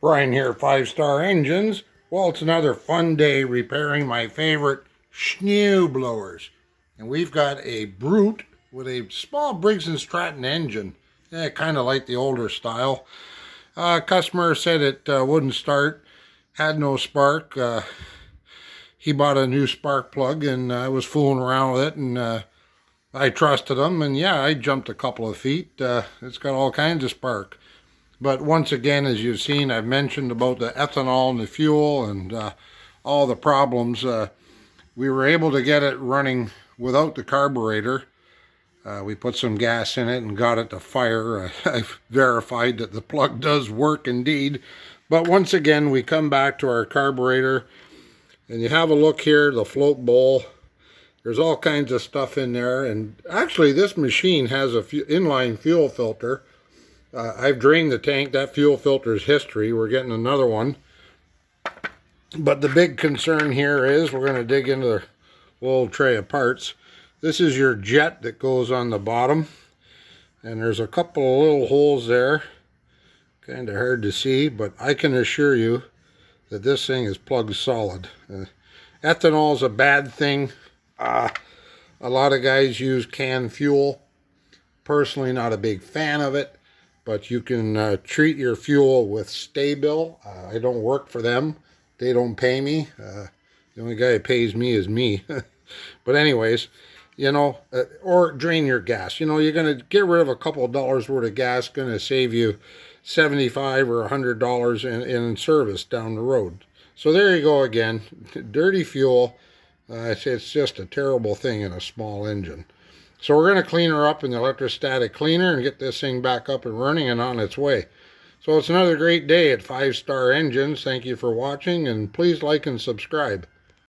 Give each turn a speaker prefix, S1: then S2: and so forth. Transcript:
S1: Ryan here, 5-Star Engines. Well, it's another fun day repairing my favorite Snowblowers. And we've got a Brute with a small Briggs & Stratton engine. Yeah, kind of like the older style. Customer said it wouldn't start, had no spark. He bought a new spark plug and I was fooling around with it, and I trusted him, and yeah, I jumped a couple of feet. It's got all kinds of spark. But once again, as you've seen, I've mentioned about the ethanol and the fuel and all the problems. We were able to get it running without the carburetor. We put some gas in it and got it to fire. I've verified that the plug does work indeed. But once again, we come back to our carburetor, and you have a look here, the float bowl. There's all kinds of stuff in there, and actually this machine has a inline fuel filter. I've drained the tank. That fuel filter is history. We're getting another one. But the big concern here is we're going to dig into the little tray of parts. This is your jet that goes on the bottom. And there's a couple of little holes there. Kind of hard to see, but I can assure you that this thing is plugged solid. Ethanol is a bad thing. A lot of guys use canned fuel. Personally, not a big fan of it. But you can treat your fuel with Stay-Bill. I don't work for them. They don't pay me. The only guy who pays me is me. But anyways, you know, or drain your gas. You know, you're going to get rid of a couple of dollars worth of gas. Going to save you $75 or $100 in service down the road. So there you go again. Dirty fuel. It's just a terrible thing in a small engine. So we're going to clean her up in the electrostatic cleaner and get this thing back up and running and on its way. So it's another great day at 5-Star Engines. Thank you for watching, and please like and subscribe.